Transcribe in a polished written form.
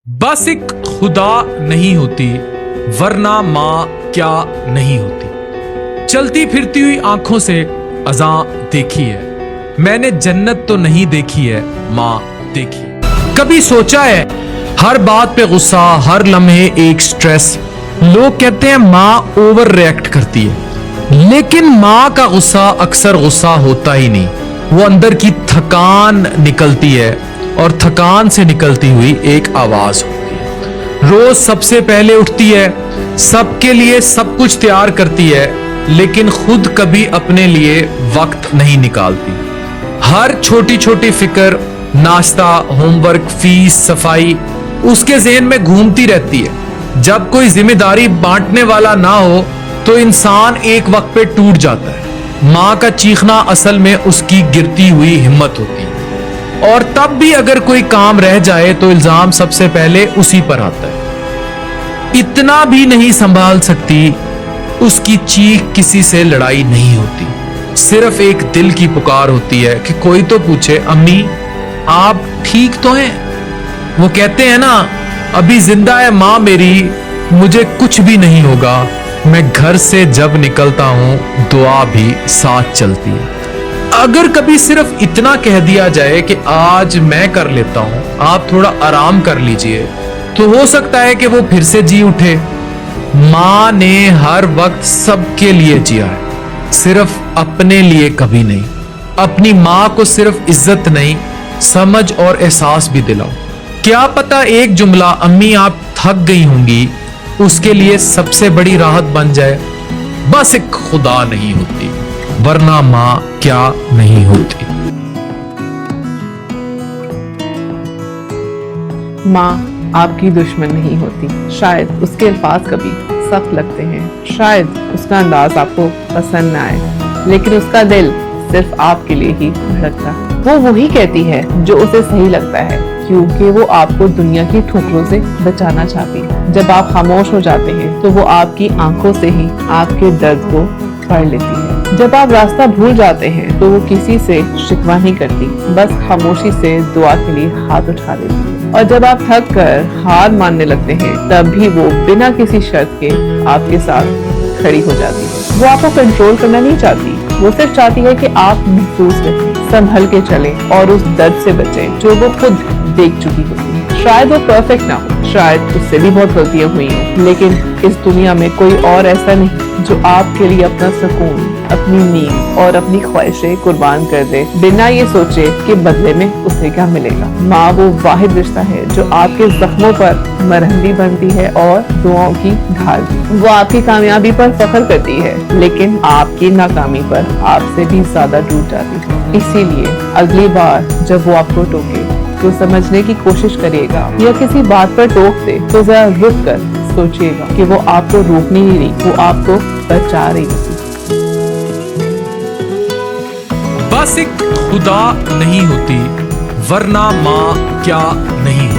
बस एक खुदा नहीं होती वरना माँ क्या नहीं होती। चलती फिरती हुई आंखों से अज़ां देखी है मैंने, जन्नत तो नहीं देखी है माँ देखी है। कभी सोचा है हर बात पे गुस्सा, हर लम्हे एक स्ट्रेस। लोग कहते हैं माँ ओवर रिएक्ट करती है, लेकिन माँ का गुस्सा अक्सर गुस्सा होता ही नहीं, वो अंदर की थकान निकलती है और थकान से निकलती हुई एक आवाज होती है। रोज सबसे पहले उठती है, सबके लिए सब कुछ तैयार करती है, लेकिन खुद कभी अपने लिए वक्त नहीं निकालती। हर छोटी छोटी फिक्र, नाश्ता, होमवर्क, फीस, सफाई उसके ज़हन में घूमती रहती है। जब कोई जिम्मेदारी बांटने वाला ना हो तो इंसान एक वक्त पे टूट जाता है। माँ का चीखना असल में उसकी गिरती हुई हिम्मत होती है, और तब भी अगर कोई काम रह जाए तो इल्जाम सबसे पहले उसी पर आता है। इतना भी नहीं संभाल सकती, उसकी चीख किसी से लड़ाई नहीं होती, सिर्फ एक दिल की पुकार होती है कि कोई तो पूछे अम्मी आप ठीक तो हैं। वो कहते हैं ना, अभी जिंदा है माँ मेरी, मुझे कुछ भी नहीं होगा, मैं घर से जब निकलता हूं दुआ भी साथ चलती है। अगर कभी सिर्फ इतना कह दिया जाए कि आज मैं कर लेता हूं, आप थोड़ा आराम कर लीजिए, तो हो सकता है कि वो फिर से जी उठे। माँ ने हर वक्त सबके लिए जिया है, सिर्फ अपने लिए कभी नहीं। अपनी माँ को सिर्फ इज्जत नहीं, समझ और एहसास भी दिलाओ। क्या पता एक जुमला अम्मी आप थक गई होंगी उसके लिए सबसे बड़ी राहत बन जाए। बस एक खुदा नहीं होती वरना माँ क्या नहीं होती। माँ आपकी दुश्मन नहीं होती। शायद उसके अल्फाज कभी सख्त लगते हैं, शायद उसका अंदाज आपको पसंद न आए, लेकिन उसका दिल सिर्फ आपके लिए ही धड़कता है। वो वही कहती है जो उसे सही लगता है, क्योंकि वो आपको दुनिया की ठोकरों से बचाना चाहती है। जब आप खामोश हो जाते हैं तो वो आपकी आंखों से ही आपके दर्द को पढ़ लेती है। जब आप रास्ता भूल जाते हैं तो वो किसी से शिकवा नहीं करती, बस खामोशी से दुआ के लिए हाथ उठा लेती है। और जब आप थक कर हार मानने लगते हैं तब भी वो बिना किसी शर्त के आपके साथ खड़ी हो जाती है। वो आपको कंट्रोल करना नहीं चाहती, वो सिर्फ चाहती है कि आप महफूज रहें, संभल के चलें और उस दर्द से बचें जो वो खुद देख चुकी होती है। शायद वो परफेक्ट ना हो, शायद उससे भी बहुत गलतियां हुई हों, लेकिन इस दुनिया में कोई और ऐसा नहीं जो आपके लिए अपना सुकून, अपनी नींद और अपनी ख्वाहिशें कुर्बान कर दे, बिना ये सोचे कि बदले में उसे क्या मिलेगा। माँ वो वाहिद रिश्ता है जो आपके जख्मों पर मरहम भी बनती है और दुआओं की ढाल भी। वो आपकी कामयाबी पर फख्र करती है, लेकिन आपकी नाकामी पर आपसे भी ज्यादा टूट जाती है। इसीलिए अगली बार जब वो आपको टोके तो समझने की कोशिश करिएगा, या किसी बात पर टोक दे तो जरा रुक कर सोचिएगा कि वो आपको रोक नहीं रही, वो आपको बचा रही थी। बस एक खुदा नहीं होती वरना माँ क्या नहीं होती।